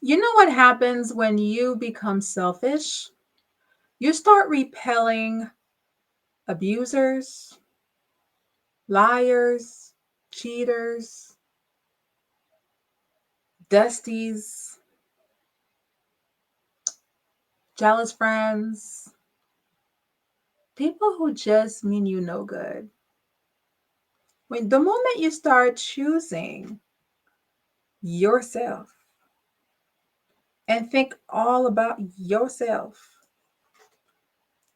You know what happens when you become selfish? You start repelling abusers, liars, cheaters, dusties, jealous friends, people who just mean you no good. When the moment you start choosing yourself and think all about yourself,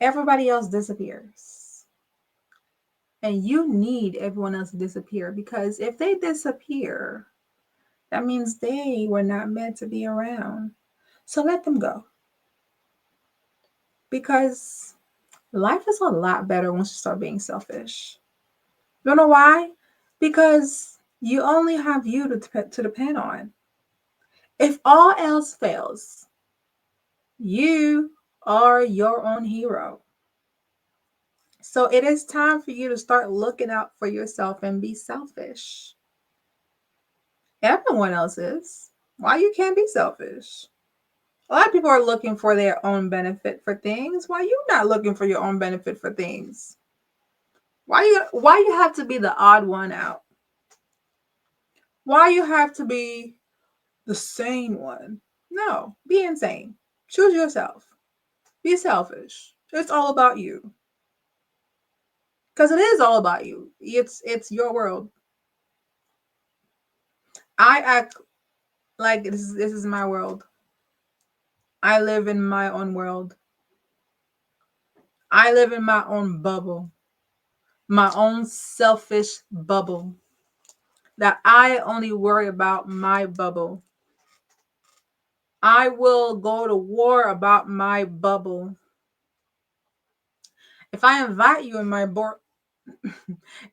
everybody else disappears. And you need everyone else to disappear because if they disappear, that means they were not meant to be around. So let them go because life is a lot better once you start being selfish. You know why? Because you only have you to depend on. If all else fails, you are your own hero. So it is time for you to start looking out for yourself and be selfish. Everyone else is. Why you can't be selfish? A lot of people are looking for their own benefit for things. Why you not looking for your own benefit for things? Why you have to be the odd one out? Why you have to be the sane one? No, be insane. Choose yourself. Be selfish. It's all about you. Because it is all about you. It's your world. I act like this is my world. I live in my own world. I live in my own bubble. My own selfish bubble. That I only worry about my bubble. I will go to war about my bubble. If I invite you in my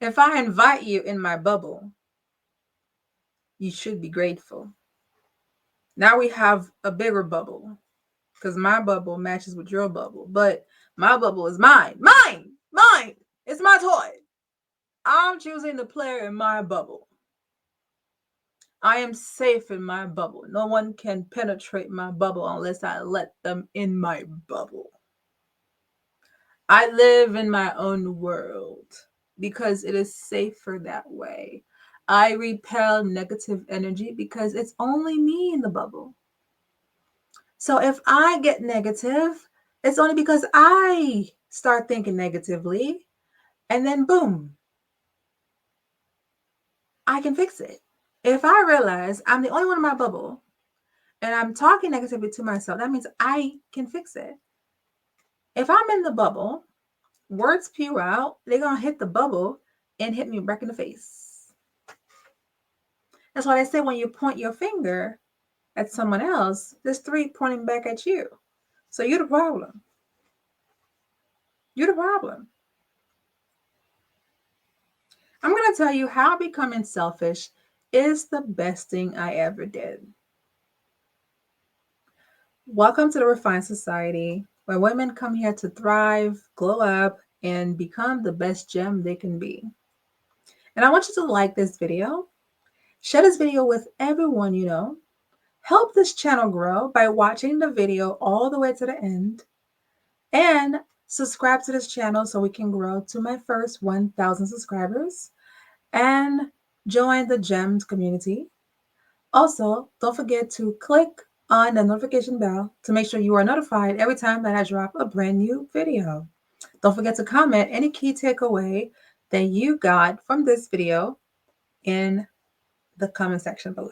if I invite you in my bubble, you should be grateful. Now we have a bigger bubble because my bubble matches with your bubble, but my bubble is mine. Mine! Mine! It's my toy. I'm choosing to play in my bubble. I am safe in my bubble. No one can penetrate my bubble unless I let them in my bubble. I live in my own world because it is safer that way. I repel negative energy because it's only me in the bubble. So if I get negative, it's only because I start thinking negatively, and then boom, I can fix it. If I realize I'm the only one in my bubble and I'm talking negatively to myself, that means I can fix it. If I'm in the bubble, words spew out, they're going to hit the bubble and hit me back in the face. That's why they say when you point your finger at someone else, there's three pointing back at you. So you're the problem. You're the problem. I'm going to tell you how becoming selfish is the best thing I ever did. Welcome to the Refined Society, where women come here to thrive, glow up, and become the best gem they can be. And I want you to like this video, share this video with everyone you know, help this channel grow by watching the video all the way to the end, and subscribe to this channel so we can grow to my first 1,000 subscribers and join the GEMS community. Also, don't forget to click on the notification bell to make sure you are notified every time that I drop a brand new video. Don't forget to comment any key takeaway that you got from this video in the comment section below.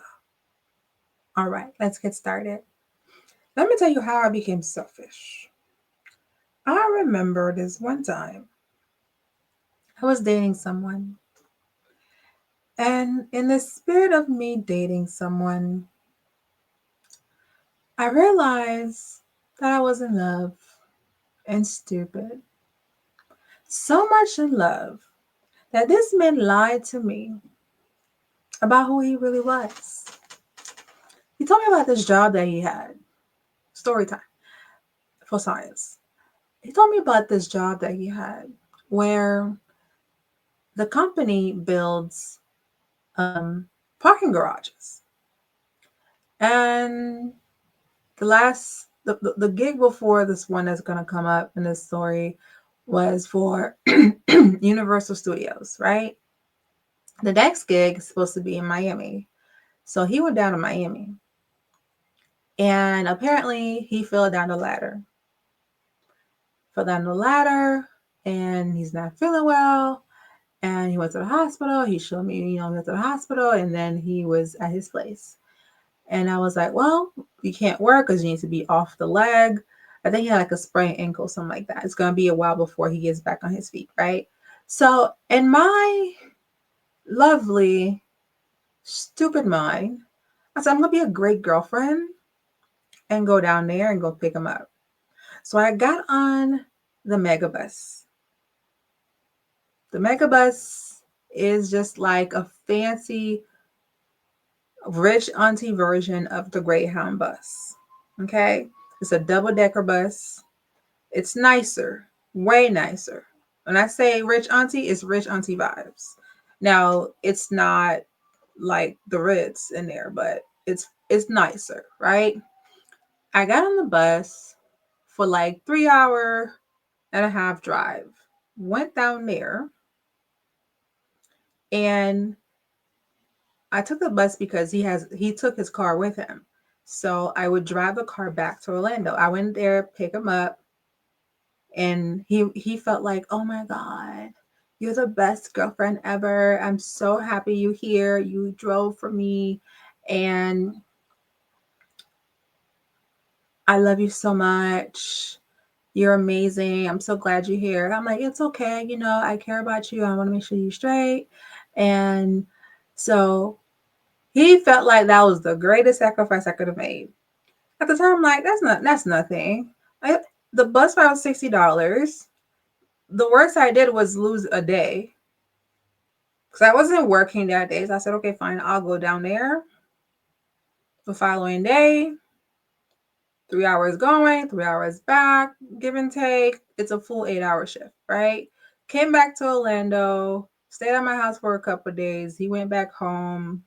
All right, let's get started. Let me tell you how I became selfish. I remember this one time I was dating someone, and in the spirit of me dating someone, I realized that I was in love and stupid. So much in love that this man lied to me about who he really was. He told me about this job that he had. Story time for science. He told me about this job that he had where the company builds parking garages. And the gig before this one that's gonna come up in this story was for Universal Studios, right? The next gig is supposed to be in Miami. So he went down to Miami. And apparently he fell down the ladder. Fell down the ladder and he's not feeling well. And he went to the hospital. He showed me, he went to the hospital and then he was at his place. And I was like, well, you can't work because you need to be off the leg. I think he had like a sprained ankle, something like that. It's going to be a while before he gets back on his feet, right? So in my lovely, stupid mind, I said, I'm going to be a great girlfriend and go down there and go pick him up. So I got on the megabus. The megabus is just like a fancy rich auntie version of the Greyhound bus. Okay? It's a double-decker bus. It's nicer, way nicer. When I say rich auntie, it's rich auntie vibes. Now, it's not like the Ritz in there, but it's nicer, right? I got on the bus for like 3 hour and a half drive. Went down there and I took the bus because he took his car with him. So I would drive the car back to Orlando. I went there, pick him up, and he felt like, "Oh my God, you're the best girlfriend ever. I'm so happy you're here. You drove for me and I love you so much. You're amazing. I'm so glad you're here." And I'm like, "It's okay. I care about you. I want to make sure you're straight." And so he felt like that was the greatest sacrifice I could have made. At the time, I'm like, that's nothing. The bus fare was $60. The worst I did was lose a day because I wasn't working that day. So I said, okay, fine, I'll go down there. The following day, 3 hours going, 3 hours back, give and take. It's a full 8 hour shift, right? Came back to Orlando, stayed at my house for a couple of days. He went back home.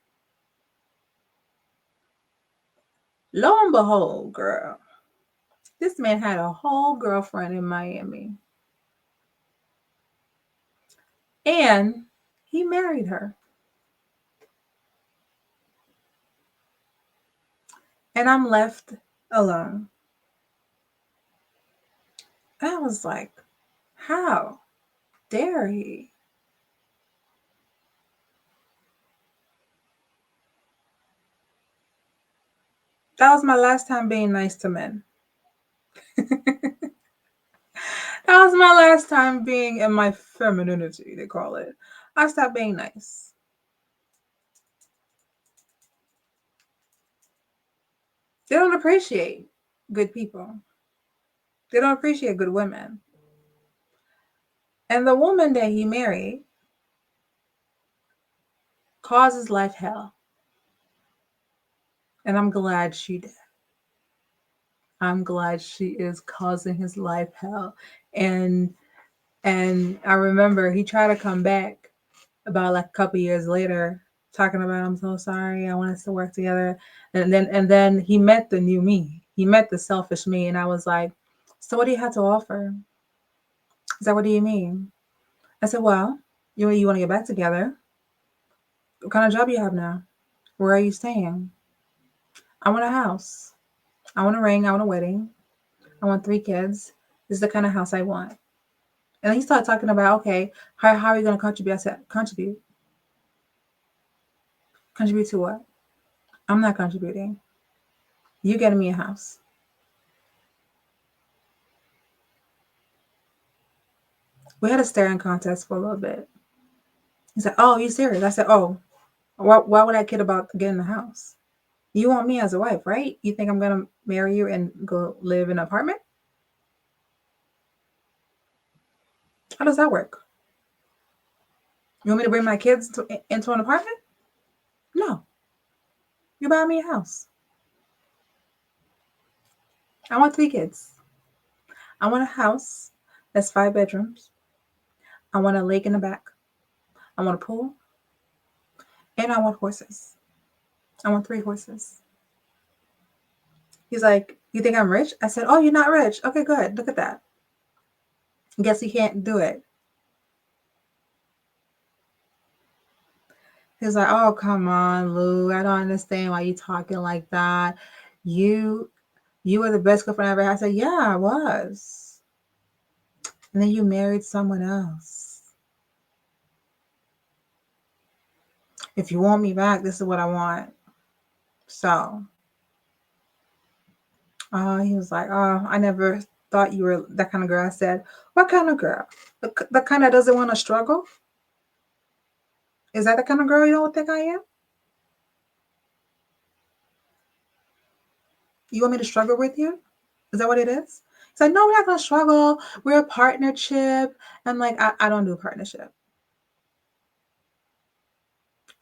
Lo and behold, girl, this man had a whole girlfriend in Miami. And he married her. And I'm left alone. I was like, how dare he? That was my last time being nice to men. That was my last time being in my femininity, they call it. I stopped being nice. They don't appreciate good people. They don't appreciate good women. And the woman that he married causes life hell. And I'm glad she did. I'm glad she is causing his life hell. And I remember he tried to come back about like a couple years later, talking about, I'm so sorry, I want us to work together. And then he met the new me. He met the selfish me. And I was like, so what do you have to offer? He's like, what do you mean? I said, well, you want to get back together. What kind of job you have now? Where are you staying? I want a house. I want a ring. I want a wedding. I want 3 kids. This is the kind of house I want. And he started talking about, okay, how are you going to contribute? I said, contribute. Contribute to what? I'm not contributing. You getting me a house. We had a staring contest for a little bit. He said, oh, you serious? I said, oh, why would I kid about getting a house? You want me as a wife, right? You think I'm going to marry you and go live in an apartment? How does that work? You want me to bring my kids into an apartment? No. You buy me a house. I want 3 kids. I want a house that's 5 bedrooms. I want a lake in the back. I want a pool. And I want horses. I want 3 horses. He's like, you think I'm rich? I said, oh, you're not rich. Okay, good. Look at that. Guess he can't do it. He's like, oh, come on, Lou. I don't understand why you talking like that. You were the best girlfriend I ever had. I said, yeah, I was. And then you married someone else. If you want me back, this is what I want. So, he was like, oh, I never thought you were that kind of girl. I said, what kind of girl? The kind that doesn't want to struggle? Is that the kind of girl you don't think I am? You want me to struggle with you? Is that what it is? He's like, no, we're not going to struggle. We're a partnership. I'm like, I don't do a partnership.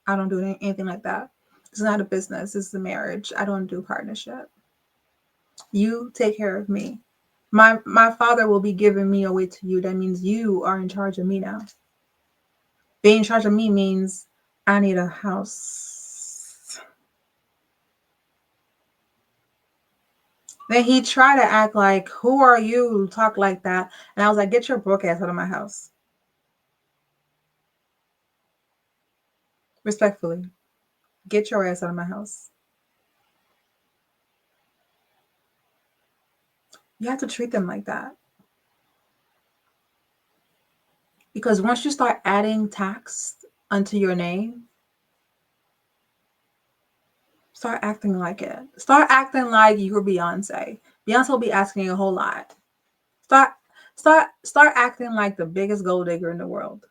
I don't do anything like that. It's not a business. It's a marriage. I don't do partnership. You take care of me. My father will be giving me away to you. That means you are in charge of me now. Being in charge of me means I need a house. Then he tried to act like, who are you to talk like that? And I was like, get your broke ass out of my house. Respectfully, get your ass out of my house. You have to treat them like that. Because once you start adding tax unto your name, start acting like it. Start acting like you're Beyonce. Beyonce will be asking a whole lot. Start acting like the biggest gold digger in the world.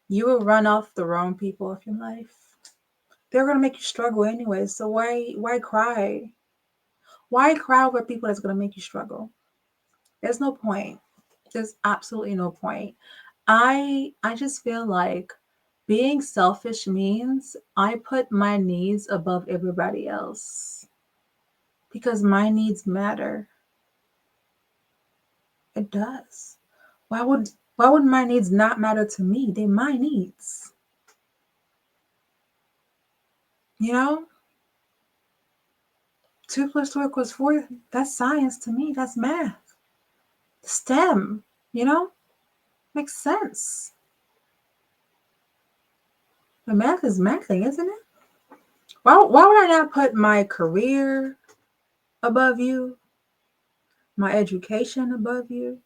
You will run off the wrong people of your life. They're gonna make you struggle anyway. So why cry? Why cry over people that's gonna make you struggle? There's no point. There's absolutely no point. I just feel like being selfish means I put my needs above everybody else because my needs matter. It does. Why would my needs not matter to me? They're my needs. You know? 2 + 2 = 4. That's science to me. That's math. STEM, you know? Makes sense. The math is mathing, isn't it? Why would I not put my career above you? My education above you?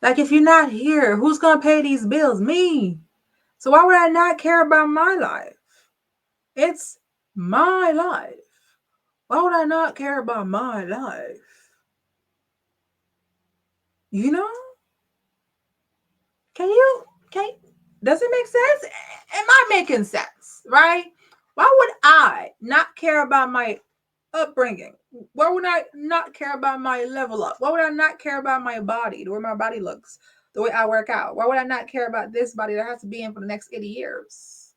Like, if you're not here, who's going to pay these bills? Me. So why would I not care about my life? It's my life. Why would I not care about my life? You know? Does it make sense? Am I making sense? Right? Why would I not care about my upbringing? Why would I not care about my level up? Why would I not care about my body, the way my body looks, the way I work out? Why would I not care about this body that has to be in for the next 80 years?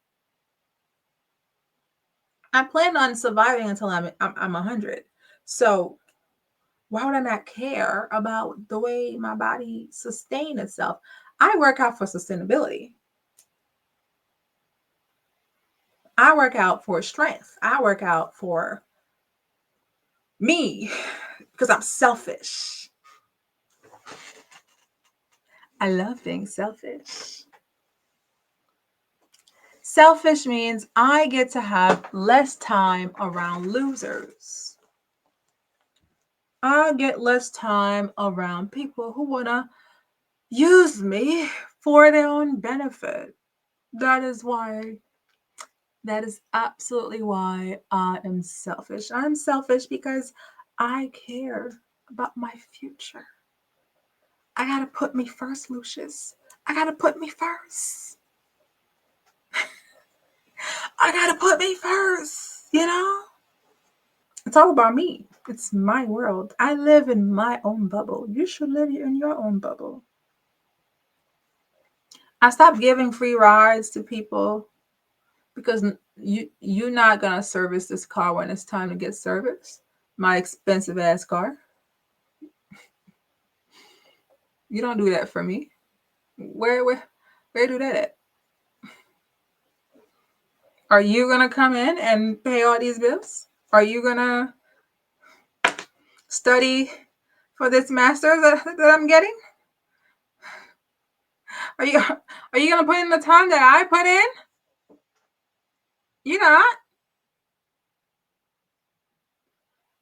I plan on surviving until I'm 100. So why would I not care about the way my body sustains itself? I work out for sustainability. I work out for strength. I work out for me because I'm selfish. I love being selfish. Selfish means I get to have less time around losers. I get less time around people who want to use me for their own benefit. That is absolutely why I am selfish. I'm selfish because I care about my future. I gotta put me first, Lucius. I gotta put me first. I gotta put me first, you know? It's all about me. It's my world. I live in my own bubble. You should live in your own bubble. I stopped giving free rides to people because you're not gonna service this car when it's time to get serviced. My expensive ass car. You don't do that for me. Where do that at? Are you going to come in and pay all these bills? Are you going to study for this master's that I'm getting? Are you going to put in the time that I put in? You're not.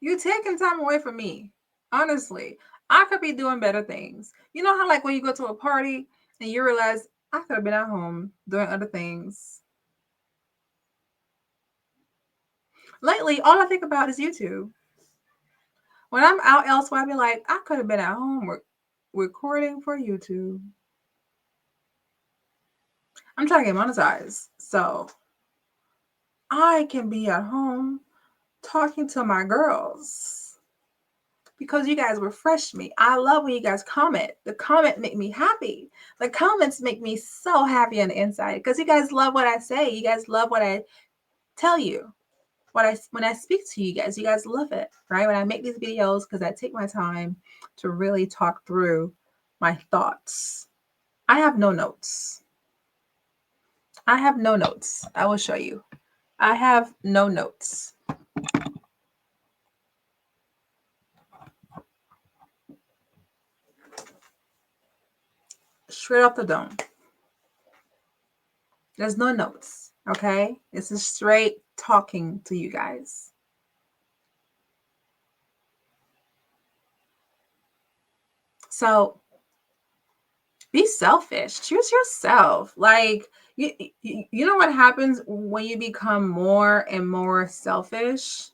You taking time away from me. Honestly, I could be doing better things. You know how like when you go to a party and you realize I could have been at home doing other things. Lately, all I think about is YouTube. When I'm out elsewhere, I be like, I could have been at home recording for YouTube. I'm trying to get monetized, so I can be at home talking to my girls because you guys refresh me. I love when you guys comment. The comment make me happy. The comments make me so happy on the inside because you guys love what I say. You guys love what I tell you. When I speak to you guys love it, right? When I make these videos, because I take my time to really talk through my thoughts. I have no notes. I have no notes. I will show you. I have no notes. Straight off the dome. There's no notes, okay? This is straight talking to you guys. So be selfish. Choose yourself. Like, you know what happens when you become more and more selfish?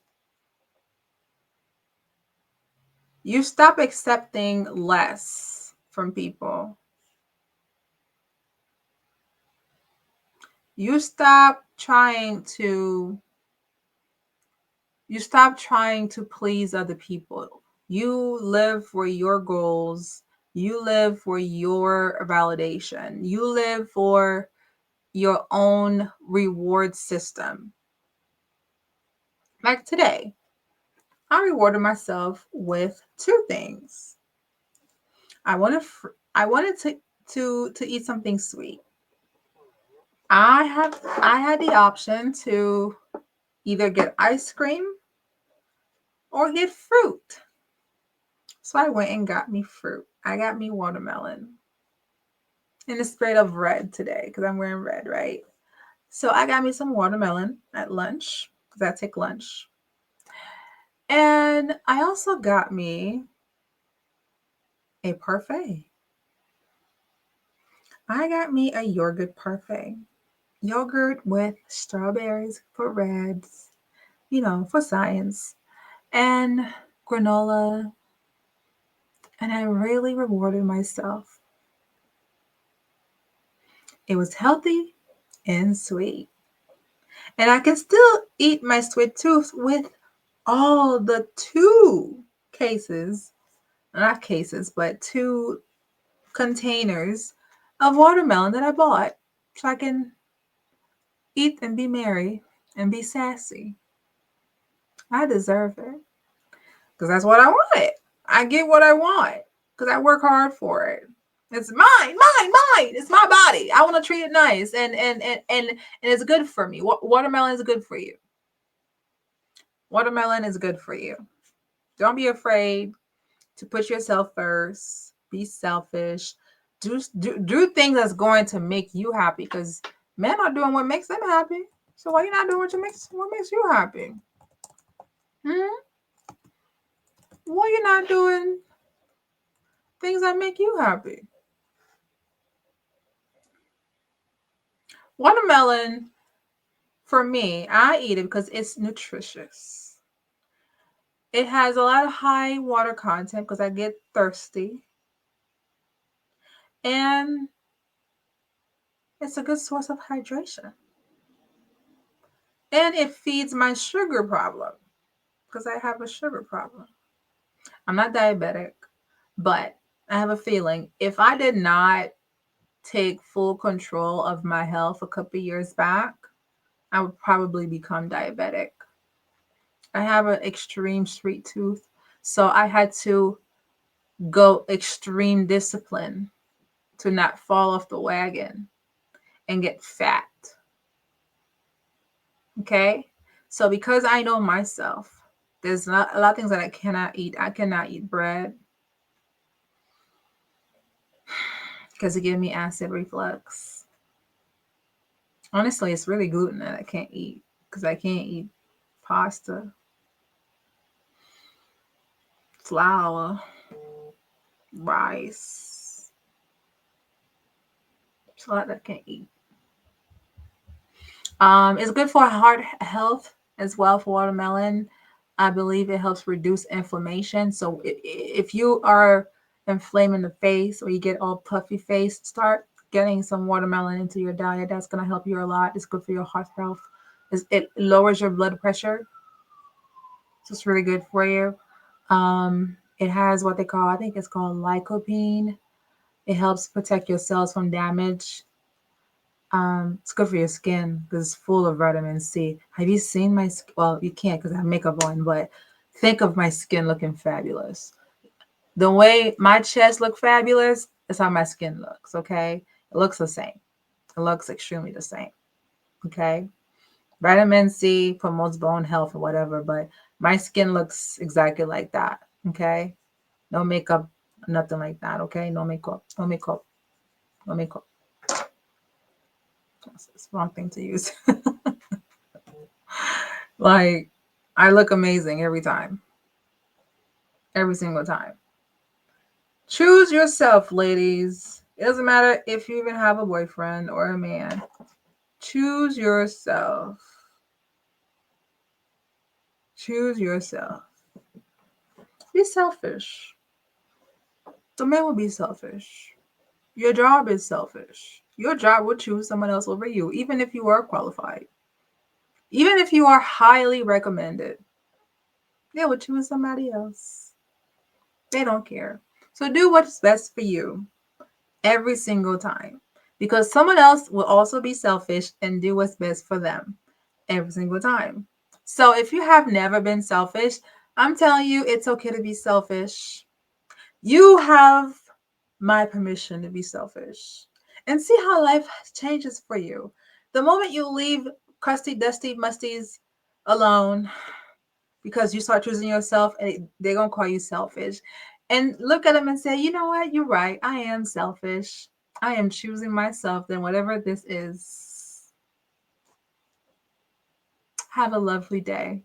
You stop accepting less from people. You stop trying to please other people. You live for your goals. You live for your validation. You live for your own reward system. Like today, I rewarded myself with two things. I wanted to eat something sweet. I had the option to either get ice cream or get fruit. So I went and got me fruit. I got me watermelon. In the spirit of red today, because I'm wearing red, right? So I got me some watermelon at lunch, because I take lunch. And I also got me a parfait. I got me a yogurt parfait. Yogurt with strawberries for reds, for science, and granola. And I really rewarded myself. It was healthy and sweet. And I can still eat my sweet tooth with all the two containers of watermelon that I bought so I can eat and be merry and be sassy. I deserve it because that's what I wanted. I get what I want because I work hard for it. It's mine. It's my body. I want to treat it nice, and it's good for me. Watermelon is good for you. Watermelon is good for you. Don't be afraid to put yourself first. Be selfish. Do things that's going to make you happy because men are doing what makes them happy. So why you not doing what makes you happy? Why you not doing things that make you happy? Watermelon, for me, I eat it because it's nutritious. It has a lot of high water content because I get thirsty. And it's a good source of hydration. And it feeds my sugar problem because I have a sugar problem. I'm not diabetic, but I have a feeling if I did not take full control of my health a couple years back, I would probably become diabetic. I have an extreme sweet tooth, so I had to go extreme discipline to not fall off the wagon and get fat. Okay. So because I know myself, there's not a lot of things that I cannot eat. I cannot eat bread because it gives me acid reflux. Honestly, it's really gluten that I can't eat because I can't eat pasta, flour, rice. It's a lot that I can't eat. It's good for heart health as well for watermelon. I believe it helps reduce inflammation. So if you are inflamed in the face or you get all puffy face, start getting some watermelon into your diet. That's going to help you a lot. It's good for your heart health. It lowers your blood pressure. So it's really good for you. It has what they call, I think it's called lycopene. It helps protect your cells from damage. It's good for your skin because it's full of vitamin C. Have you seen my skin? Well, you can't because I have makeup on, but think of my skin looking fabulous. The way my chest look fabulous is how my skin looks, okay? It looks the same. It looks extremely the same, okay? Vitamin C promotes bone health or whatever, but my skin looks exactly like that, okay? No makeup, nothing like that, okay? No makeup, no makeup, no makeup. That's the wrong thing to use. Like, I look amazing every time, every single time. Choose yourself, ladies. It doesn't matter if you even have a boyfriend or a man. Choose yourself. Choose yourself. Be selfish. The man will be selfish. Your job is selfish. Your job will choose someone else over you, even if you are qualified. Even if you are highly recommended, they will choose somebody else. They don't care. So do what's best for you every single time because someone else will also be selfish and do what's best for them every single time. So if you have never been selfish, I'm telling you, it's okay to be selfish. You have my permission to be selfish and see how life changes for you. The moment you leave crusty, dusty, musties alone because you start choosing yourself, and they're going to call you selfish. And look at them and say, you know what? You're right. I am selfish. I am choosing myself. Then whatever this is, have a lovely day.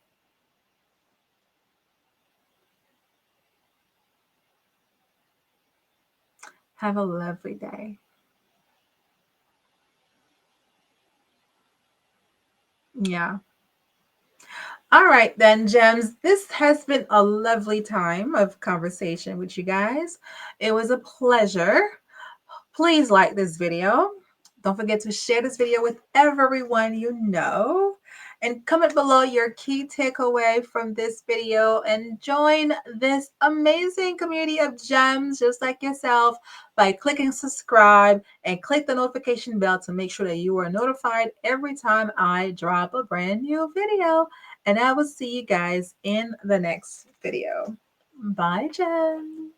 Have a lovely day. Yeah. All right, then, Gems. This has been a lovely time of conversation with you guys. It was a pleasure. Please like this video. Don't forget to share this video with everyone you know. And comment below your key takeaway from this video and join this amazing community of gems just like yourself by clicking subscribe and click the notification bell to make sure that you are notified every time I drop a brand new video. And I will see you guys in the next video. Bye, gems.